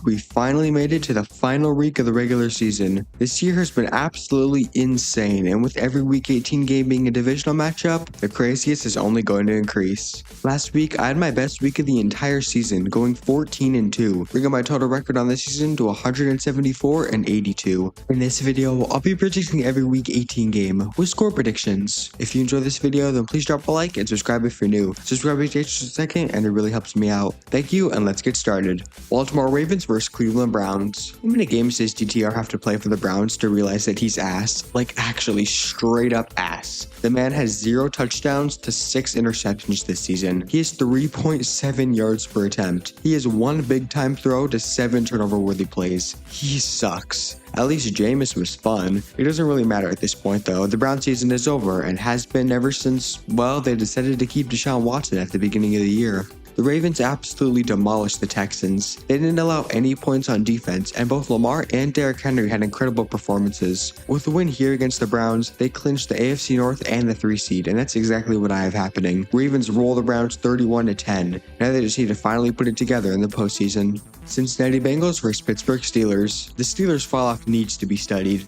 we finally made it to the final week of the regular season. This year has been absolutely insane, and with every Week 18 game being a divisional matchup, the craziest is only going to increase. Last week, I had my best week of the entire season, going 14-2, bringing my total record on the season to 174-82. In this video, I'll be predicting every Week 18 game with score predictions. If you enjoyed this video, then please drop a like and subscribe if you're new. Subscribing takes just a second and it really helps me out. Thank you, and let's get started. Baltimore Ravens vs Cleveland Browns. How many games does DTR have to play for the Browns to realize that he's ass? Like actually straight up ass. The man has 0 touchdowns to 6 interceptions this season. He has 3.7 yards per attempt. He has 1 big time throw to 7 turnover worthy plays. He sucks. At least Jameis was fun. It doesn't really matter at this point though. The Brown season is over and has been ever since, well, they decided to keep Deshaun Watson at the beginning of the year. The Ravens absolutely demolished the Texans. They didn't allow any points on defense, and both Lamar and Derrick Henry had incredible performances. With the win here against the Browns, they clinched the AFC North and the 3 seed, and that's exactly what I have happening. Ravens roll the Browns 31-10. Now they just need to finally put it together in the postseason. Cincinnati Bengals vs Pittsburgh Steelers. The Steelers fall off needs to be studied.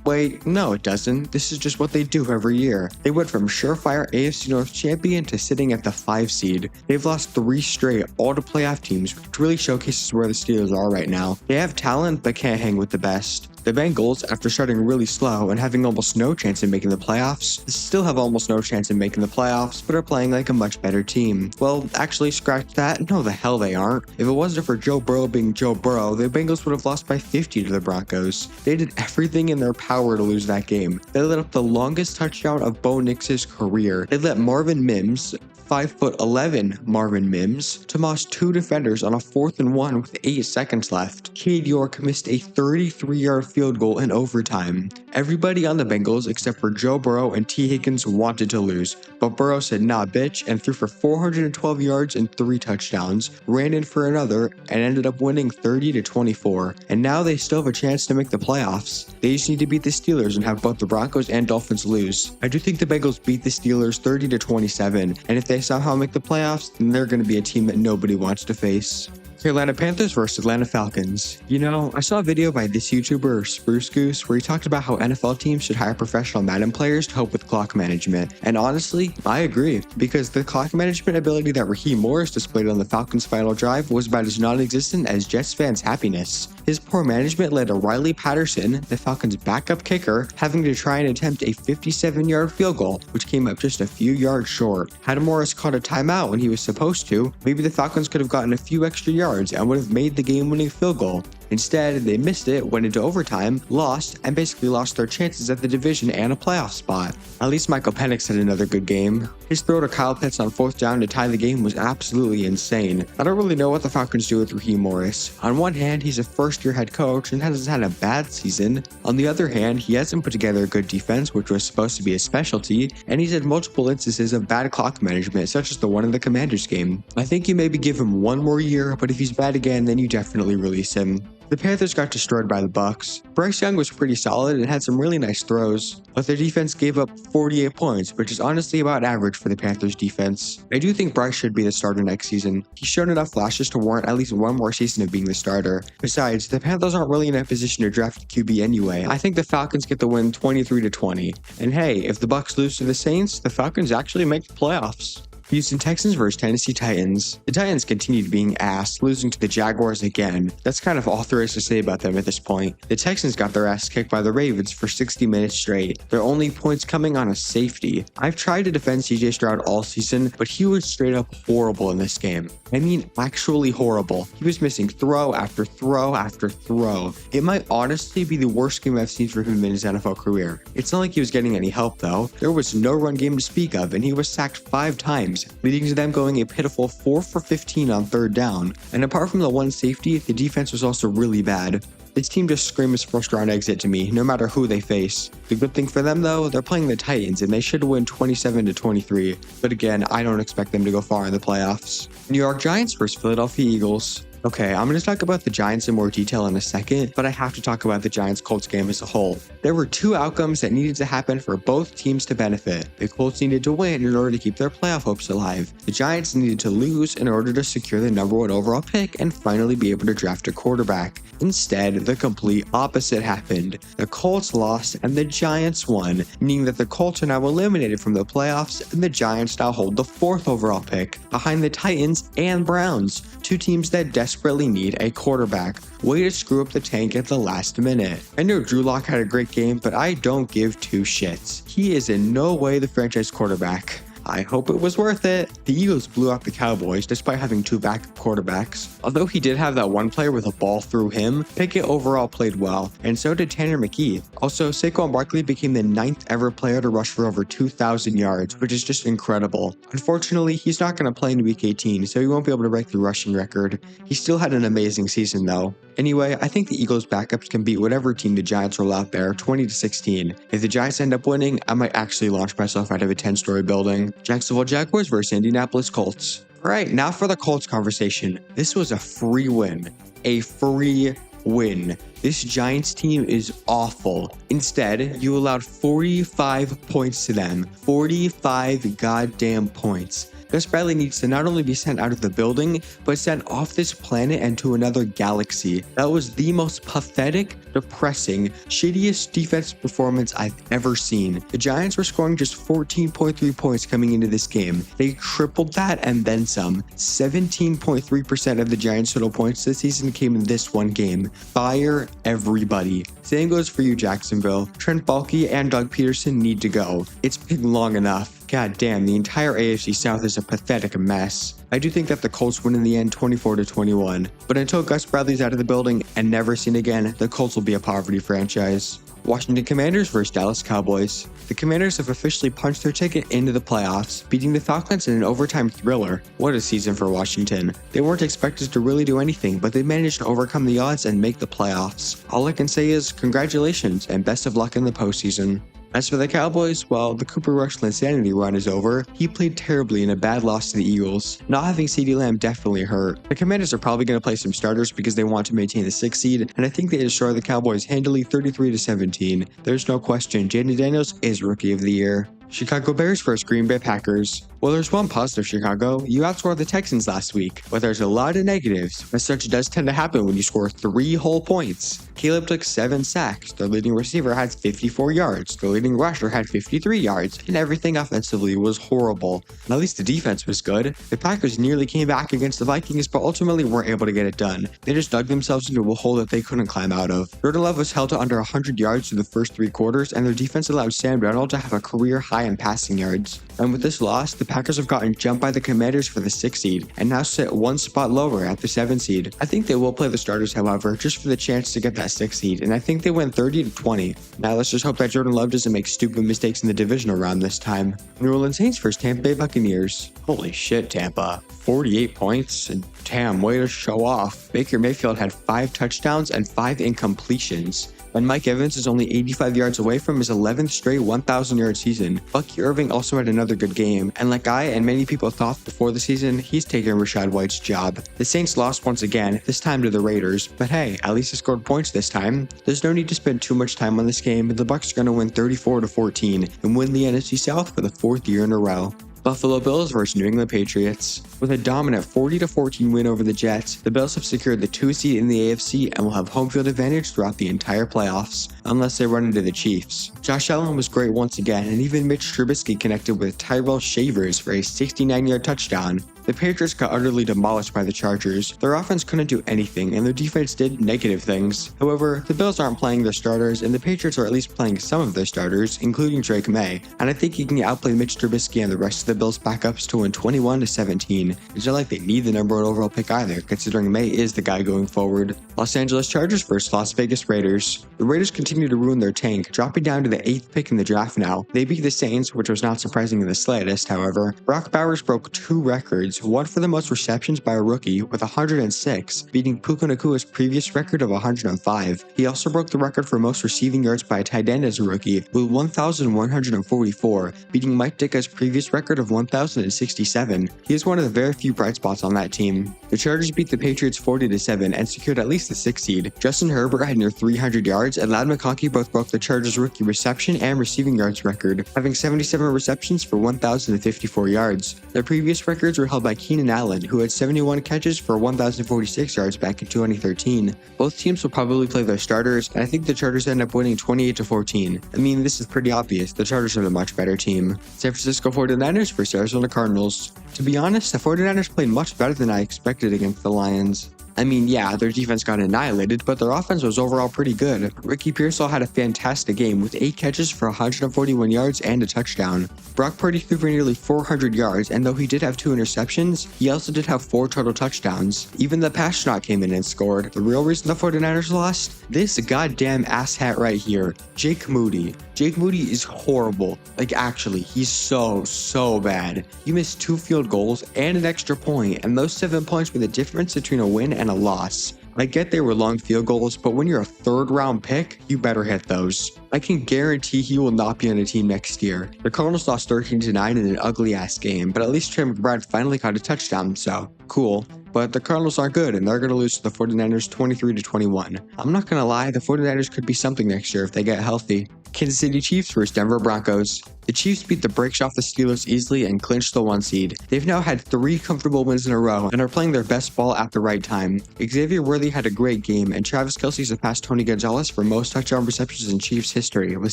Wait, no it doesn't. This is just what they do every year. They went from surefire AFC North champion to sitting at the 5 seed. They've lost 3 straight, all to playoff teams, which really showcases where the Steelers are right now. They have talent, but can't hang with the best. The Bengals, after starting really slow and having almost no chance in making the playoffs, still have almost no chance in making the playoffs, but are playing like a much better team. Well, actually, scratch that. No, the hell they aren't. If it wasn't for Joe Burrow being Joe Burrow, the Bengals would have lost by 50 to the Broncos. They did everything in their power to lose that game. They let up the longest touchdown of Bo Nix's career. They let Marvin Mims, 5'11" Marvin Mims, toss 2 defenders on a 4th and 1 with 8 seconds left. Cade York missed a 33-yard field goal in overtime. Everybody on the Bengals except for Joe Burrow and T. Higgins wanted to lose, but Burrow said nah bitch and threw for 412 yards and 3 touchdowns, ran in for another, and ended up winning 30-24. And now they still have a chance to make the playoffs. They just need to beat the Steelers and have both the Broncos and Dolphins lose. I do think the Bengals beat the Steelers 30-27, and if they somehow make the playoffs, then they're going to be a team that nobody wants to face. Carolina Panthers vs Atlanta Falcons. You know, I saw a video by this YouTuber, Spruce Goose, where he talked about how NFL teams should hire professional Madden players to help with clock management. And honestly, I agree, because the clock management ability that Raheem Morris displayed on the Falcons' final drive was about as non-existent as Jets fans' happiness. His poor management led to Riley Patterson, the Falcons' backup kicker, having to try and attempt a 57-yard field goal, which came up just a few yards short. Had Morris caught a timeout when he was supposed to, maybe the Falcons could have gotten a few extra yards and would have made the game-winning field goal. Instead, they missed it, went into overtime, lost, and basically lost their chances at the division and a playoff spot. At least Michael Penix had another good game. His throw to Kyle Pitts on 4th down to tie the game was absolutely insane. I don't really know what the Falcons do with Raheem Morris. On one hand, he's a first-year head coach and hasn't had a bad season. On the other hand, he hasn't put together a good defense, which was supposed to be his specialty, and he's had multiple instances of bad clock management, such as the one in the Commanders game. I think you maybe give him 1 more year, but if he's bad again, then you definitely release him. The Panthers got destroyed by the Bucs. Bryce Young was pretty solid and had some really nice throws, but their defense gave up 48 points, which is honestly about average for the Panthers defense. I do think Bryce should be the starter next season. He's shown enough flashes to warrant at least 1 more season of being the starter. Besides, the Panthers aren't really in a position to draft a QB anyway. I think the Falcons get the win 23-20. And hey, if the Bucs lose to the Saints, the Falcons actually make the playoffs. Houston Texans vs Tennessee Titans. The Titans continued being ass, losing to the Jaguars again. That's kind of all there is to say about them at this point. The Texans got their ass kicked by the Ravens for 60 minutes straight. Their only points coming on a safety. I've tried to defend CJ Stroud all season, but he was straight up horrible in this game. I mean, actually horrible. He was missing throw after throw after throw. It might honestly be the worst game I've seen from him in his NFL career. It's not like he was getting any help though. There was no run game to speak of, and he was sacked 5 times, leading to them going a pitiful 4 for 15 on 3rd down. And apart from the 1 safety, the defense was also really bad. This team just screams first round exit to me, no matter who they face. The good thing for them though, they're playing the Titans and they should win 27-23. But again, I don't expect them to go far in the playoffs. New York Giants vs Philadelphia Eagles. Okay, I'm going to talk about the Giants in more detail in a second, but I have to talk about the Giants-Colts game as a whole. There were two outcomes that needed to happen for both teams to benefit. The Colts needed to win in order to keep their playoff hopes alive. The Giants needed to lose in order to secure the #1 overall pick and finally be able to draft a quarterback. Instead, the complete opposite happened. The Colts lost and the Giants won, meaning that the Colts are now eliminated from the playoffs and the Giants now hold the 4th overall pick, behind the Titans and Browns, two teams that desperately need a quarterback. Way to screw up the tank at the last minute. I know Drew Lock had a great game, but I don't give two shits. He is in no way the franchise quarterback. I hope it was worth it. The Eagles blew out the Cowboys despite having two backup quarterbacks. Although he did have that one player with a ball through him, Pickett overall played well, and so did Tanner McKee. Also, Saquon Barkley became the 9th ever player to rush for over 2,000 yards, which is just incredible. Unfortunately, he's not going to play in Week 18, so he won't be able to break the rushing record. He still had an amazing season though. Anyway, I think the Eagles backups can beat whatever team the Giants roll out there 20-16. If the Giants end up winning, I might actually launch myself out of a 10-story building. Jacksonville Jaguars versus Indianapolis Colts. Alright, now for the Colts conversation. This was a free win. A free win. This Giants team is awful. Instead, you allowed 45 points to them. 45 goddamn points. Gus Bradley needs to not only be sent out of the building, but sent off this planet and to another galaxy. That was the most pathetic, depressing, shittiest defense performance I've ever seen. The Giants were scoring just 14.3 points coming into this game. They tripled that and then some. 17.3% of the Giants' total points this season came in this one game. Fire everybody. Same goes for you, Jacksonville. Trent Baalke and Doug Peterson need to go. It's been long enough. God damn, the entire AFC South is a pathetic mess. I do think that the Colts win in the end 24-21, but until Gus Bradley's out of the building and never seen again, the Colts will be a poverty franchise. Washington Commanders versus Dallas Cowboys. The Commanders have officially punched their ticket into the playoffs, beating the Falcons in an overtime thriller. What a season for Washington. They weren't expected to really do anything, but they managed to overcome the odds and make the playoffs. All I can say is congratulations and best of luck in the postseason. As for the Cowboys, well, the Cooper Rush insanity run is over. He played terribly in a bad loss to the Eagles. Not having CeeDee Lamb definitely hurt. The Commanders are probably going to play some starters because they want to maintain the 6th seed, and I think they destroy the Cowboys handily 33-17. There's no question, Jaden Daniels is Rookie of the Year. Chicago Bears versus Green Bay Packers. Well, there's one positive, Chicago. You outscored the Texans last week, but there's a lot of negatives, but such does tend to happen when you score 3 whole points. Caleb took 7 sacks, their leading receiver had 54 yards, their leading rusher had 53 yards, and everything offensively was horrible. At least the defense was good. The Packers nearly came back against the Vikings, but ultimately weren't able to get it done. They just dug themselves into a hole that they couldn't climb out of. Jordan Love was held to under 100 yards through the first 3 quarters, and their defense allowed Sam Darnold to have a career high in passing yards. And with this loss, the Packers have gotten jumped by the Commanders for the 6th seed, and now sit 1 spot lower at the 7th seed. I think they will play the starters, however, just for the chance to get that 6th seed, and I think they win 30-20. Now let's just hope that Jordan Love doesn't make stupid mistakes in the divisional round this time. New Orleans Saints versus Tampa Bay Buccaneers. Holy shit, Tampa. 48 points, and damn, way to show off. Baker Mayfield had 5 touchdowns and 5 incompletions. And Mike Evans is only 85 yards away from his 11th straight 1,000-yard season. Bucky Irving also had another good game, and like I and many people thought before the season, he's taking Rachaad White's job. The Saints lost once again, this time to the Raiders, but hey, at least they scored points this time. There's no need to spend too much time on this game, but the Bucs are going to win 34-14 and win the NFC South for the 4th year in a row. Buffalo Bills versus New England Patriots. With a dominant 40-14 win over the Jets, the Bills have secured the 2 seed in the AFC and will have home field advantage throughout the entire playoffs, unless they run into the Chiefs. Josh Allen was great once again, and even Mitch Trubisky connected with Tyrell Shavers for a 69-yard touchdown. The Patriots got utterly demolished by the Chargers. Their offense couldn't do anything, and their defense did negative things. However, the Bills aren't playing their starters, and the Patriots are at least playing some of their starters, including Drake May, and I think he can outplay Mitch Trubisky and the rest of the Bills' backups to win 21-17. It's not like they need the #1 overall pick either, considering May is the guy going forward. Los Angeles Chargers versus Las Vegas Raiders. The Raiders continue to ruin their tank, dropping down to the 8th pick in the draft now. They beat the Saints, which was not surprising in the slightest, however. Brock Bowers broke 2 records, Chiefs won for the most receptions by a rookie with 106, beating Puka Nakua's previous record of 105. He also broke the record for most receiving yards by a tight end as a rookie with 1,144, beating Mike Ditka's previous record of 1,067. He is one of the very few bright spots on that team. The Chargers beat the Patriots 40-7 and secured at least the 6th seed. Justin Herbert had near 300 yards, and Ladd McConkey both broke the Chargers rookie reception and receiving yards record, having 77 receptions for 1,054 yards. Their previous records were held by Keenan Allen, who had 71 catches for 1,046 yards back in 2013. Both teams will probably play their starters, and I think the Chargers end up winning 28-14. I mean, this is pretty obvious. The Chargers are the much better team. San Francisco 49ers versus Arizona Cardinals. To be honest, the 49ers played much better than I expected against the Lions. I mean, yeah, their defense got annihilated, but their offense was overall pretty good. Ricky Pearsall had a fantastic game with 8 catches for 141 yards and a touchdown. Brock Purdy threw for nearly 400 yards, and though he did have 2 interceptions, he also did have 4 total touchdowns. Even the Pastrnak came in and scored. The real reason the 49ers lost? This goddamn asshat right here, Jake Moody. Jake Moody is horrible. Like, actually, he's so bad. He missed 2 field goals and an extra point, and those 7 points were the difference between a win and a loss. I get they were long field goals, but when you're a 3rd round pick, you better hit those. I can guarantee he will not be on a team next year. The Cardinals lost 13-9 in an ugly ass game, but at least Trey McBride finally caught a touchdown, so cool. But the Cardinals aren't good, and they're going to lose to the 49ers 23-21. I'm not going to lie, the 49ers could be something next year if they get healthy. Kansas City Chiefs versus Denver Broncos. The Chiefs beat the brakes off the Steelers easily and clinched the 1 seed. They've now had 3 comfortable wins in a row and are playing their best ball at the right time. Xavier Worthy had a great game, and Travis Kelce surpassed Tony Gonzalez for most touchdown receptions in Chiefs history with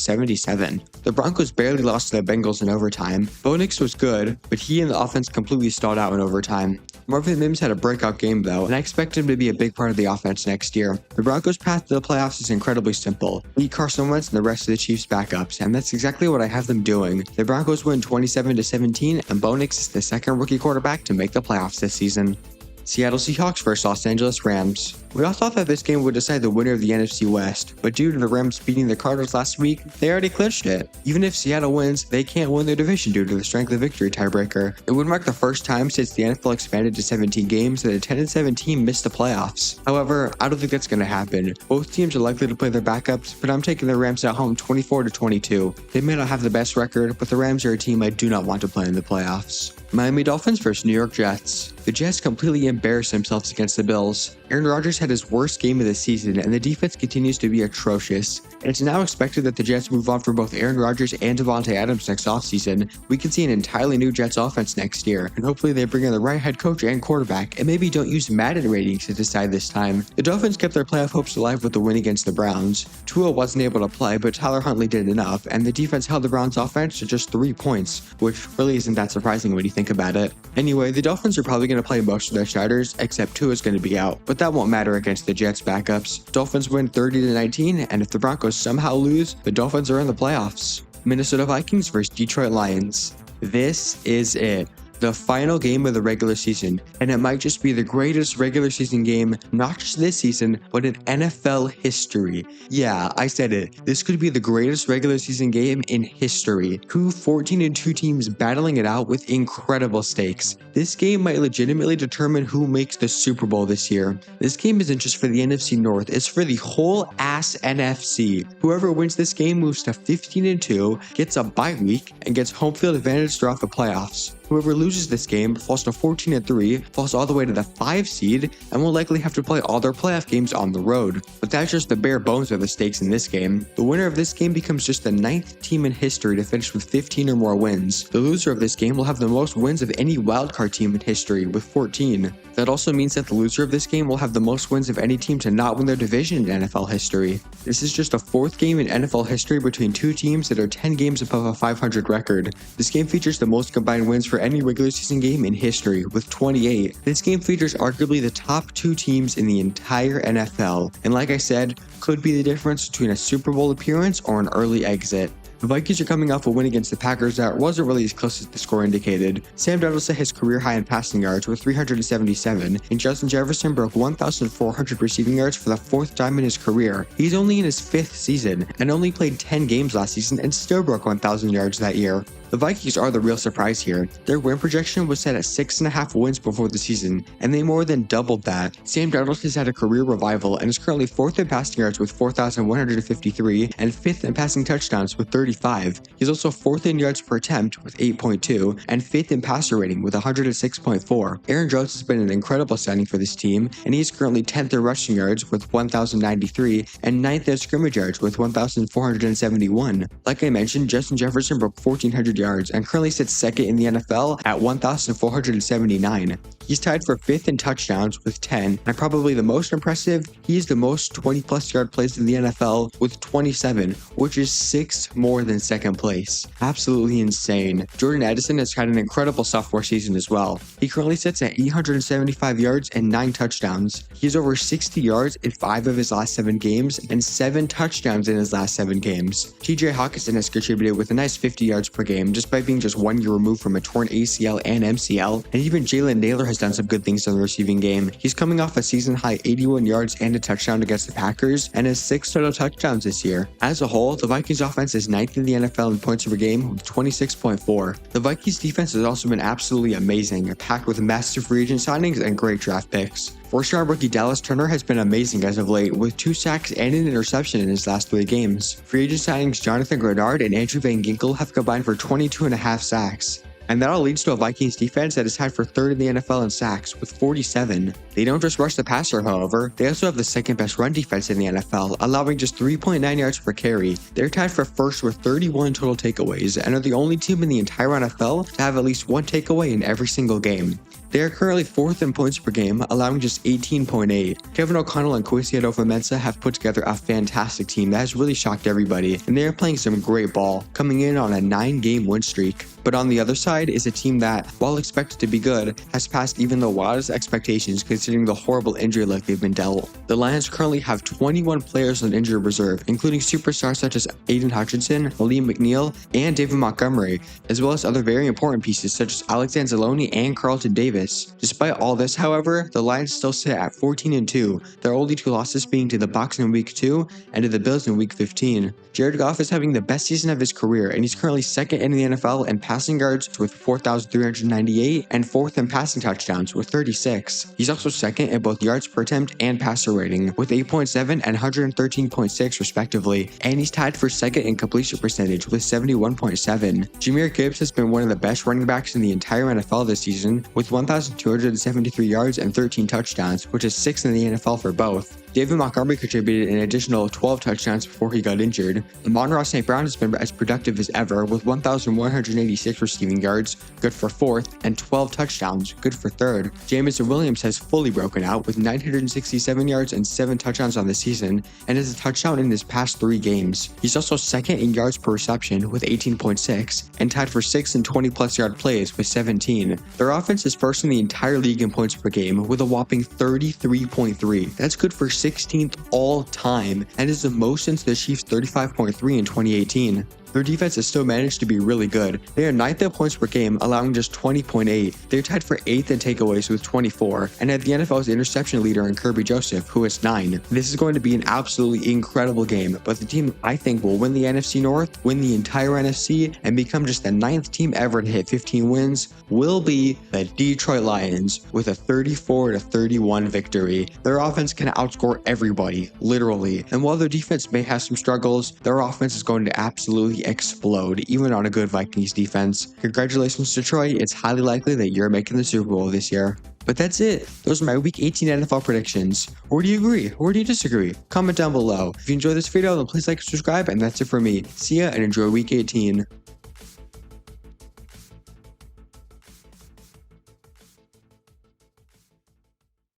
77. The Broncos barely lost to the Bengals in overtime. Bo Nix was good, but he and the offense completely stalled out in overtime. Marvin Mims had a breakout game though, and I expect him to be a big part of the offense next year. The Broncos' path to the playoffs is incredibly simple. Beat Carson Wentz and the rest of the Chiefs backups, and that's exactly what I have them doing. The Broncos win 27-17, and Bo Nix is the 2nd rookie quarterback to make the playoffs this season. Seattle Seahawks versus Los Angeles Rams. We all thought that this game would decide the winner of the NFC West, but due to the Rams beating the Cardinals last week, they already clinched it. Even if Seattle wins, they can't win their division due to the strength of victory tiebreaker. It would mark the first time since the NFL expanded to 17 games that a 10-7 team missed the playoffs. However, I don't think that's going to happen. Both teams are likely to play their backups, but I'm taking the Rams at home 24-22. They may not have the best record, but the Rams are a team I do not want to play in the playoffs. Miami Dolphins versus New York Jets. The Jets completely embarrassed themselves against the Bills. Aaron Rodgers had his worst game of the season, and the defense continues to be atrocious. It's now expected that the Jets move on from both Aaron Rodgers and Devontae Adams next offseason. We can see an entirely new Jets offense next year, and hopefully they bring in the right head coach and quarterback, and maybe don't use Madden ratings to decide this time. The Dolphins kept their playoff hopes alive with the win against the Browns. Tua wasn't able to play, but Tyler Huntley did enough, and the defense held the Browns offense to just 3 points, which really isn't that surprising when you think about it. Anyway, the Dolphins are probably going to play most of their starters, except Tua's going to be out, but that won't matter against the Jets backups. Dolphins win 30-19, and if the Broncos somehow lose, the Dolphins are in the playoffs. Minnesota Vikings versus Detroit Lions. This is it. The final game of the regular season, and it might just be the greatest regular season game, not just this season, but in NFL history. Yeah, I said it. This could be the greatest regular season game in history. 2 14-2 teams battling it out with incredible stakes. This game might legitimately determine who makes the Super Bowl this year. This game isn't just for the NFC North, it's for the whole ass NFC. Whoever wins this game moves to 15-2, gets a bye week, and gets home field advantage throughout the playoffs. Whoever loses this game falls to 14-3, falls all the way to the 5 seed, and will likely have to play all their playoff games on the road. But that's just the bare bones of the stakes in this game. The winner of this game becomes just the 9th team in history to finish with 15 or more wins. The loser of this game will have the most wins of any wildcard team in history, with 14. That also means that the loser of this game will have the most wins of any team to not win their division in NFL history. This is just a 4th game in NFL history between 2 teams that are 10 games above a 500 record. This game features the most combined wins for any regular season game in history, with 28. This game features arguably the top 2 teams in the entire NFL, and like I said, could be the difference between a Super Bowl appearance or an early exit. The Vikings are coming off a win against the Packers that wasn't really as close as the score indicated. Sam Darnold set his career high in passing yards with 377, and Justin Jefferson broke 1,400 receiving yards for the 4th time in his career. He's only in his 5th season, and only played 10 games last season and still broke 1,000 yards that year. The Vikings are the real surprise here. Their win projection was set at 6.5 wins before the season, and they more than doubled that. Sam Darnold has had a career revival and is currently 4th in passing yards with 4,153 and 5th in passing touchdowns with 35. He's also 4th in yards per attempt with 8.2 and 5th in passer rating with 106.4. Aaron Jones has been an incredible signing for this team, and he is currently 10th in rushing yards with 1,093 and 9th in scrimmage yards with 1,471. Like I mentioned, Justin Jefferson broke 1,400 yards and currently sits 2nd in the NFL at 1,479. He's tied for 5th in touchdowns with 10, and probably the most impressive, he is the most 20-plus yard plays in the NFL with 27, which is 6 more than 2nd place. Absolutely insane. Jordan Addison has had an incredible sophomore season as well. He currently sits at 875 yards and 9 touchdowns. He has over 60 yards in 5 of his last 7 games and 7 touchdowns in his last 7 games. TJ Hawkinson has contributed with a nice 50 yards per game despite being just 1 year removed from a torn ACL and MCL, and even Jalen Naylor has done some good things in the receiving game. He's coming off a season-high 81 yards and a touchdown against the Packers and has 6 total touchdowns this year. As a whole, the Vikings offense is 9th in the NFL in points per game with 26.4. The Vikings defense has also been absolutely amazing, packed with massive free agent signings and great draft picks. First-round rookie Dallas Turner has been amazing as of late, with 2 sacks and an interception in his last 3 games. Free agent signings Jonathan Grenard and Andrew Van Ginkel have combined for 22.5 sacks. And that all leads to a Vikings defense that is tied for 3rd in the NFL in sacks with 47. They don't just rush the passer, however, they also have the 2nd best run defense in the NFL, allowing just 3.9 yards per carry. They're tied for 1st with 31 total takeaways and are the only team in the entire NFL to have at least 1 takeaway in every single game. They are currently 4th in points per game, allowing just 18.8. Kevin O'Connell and Kwesi Adofo-Mensah have put together a fantastic team that has really shocked everybody, and they are playing some great ball, coming in on a 9-game win streak. But on the other side is a team that, while expected to be good, has passed even the wildest expectations considering the horrible injury luck they've been dealt. The Lions currently have 21 players on injured reserve, including superstars such as Aiden Hutchinson, Aleem McNeil, and David Montgomery, as well as other very important pieces such as Alex Anzalone and Carlton Davis. Despite all this, however, the Lions still sit at 14-2, their only 2 losses being to the Bucs in Week 2 and to the Bills in Week 15. Jared Goff is having the best season of his career, and he's currently 2nd in the NFL in passing yards with 4,398 and 4th in passing touchdowns with 36. He's also 2nd in both yards per attempt and passer rating with 8.7 and 113.6 respectively, and he's tied for 2nd in completion percentage with 71.7. Jahmyr Gibbs has been one of the best running backs in the entire NFL this season with 1,273 yards and 13 touchdowns, which is 6th in the NFL for both. David Montgomery contributed an additional 12 touchdowns before he got injured. Amon-Ra St. Brown has been as productive as ever with 1,186 receiving yards, good for 4th, and 12 touchdowns, good for 3rd. Jameson Williams has fully broken out with 967 yards and 7 touchdowns on the season, and has a touchdown in his past 3 games. He's also 2nd in yards per reception with 18.6, and tied for 6th in 20-plus yard plays with 17. Their offense is 1st in the entire league in points per game with a whopping 33.3. That's good for 16th all time, and is the most since the Chiefs' 35.3 in 2018. Their defense has still managed to be really good. They are 9th in points per game, allowing just 20.8. They're tied for 8th in takeaways with 24, and have the NFL's interception leader in Kirby Joseph, who has 9. This is going to be an absolutely incredible game, but the team I think will win the NFC North, win the entire NFC, and become just the 9th team ever to hit 15 wins will be the Detroit Lions with a 34-31 victory. Their offense can outscore everybody, literally, and while their defense may have some struggles, their offense is going to absolutely explode, even on a good Vikings defense. Congratulations, Detroit. It's highly likely that you're making the Super Bowl this year. But that's it. Those are my Week 18 NFL predictions. Or do you agree? Or do you disagree? Comment down below. If you enjoyed this video, then please like and subscribe, and that's it for me. See ya and enjoy Week 18.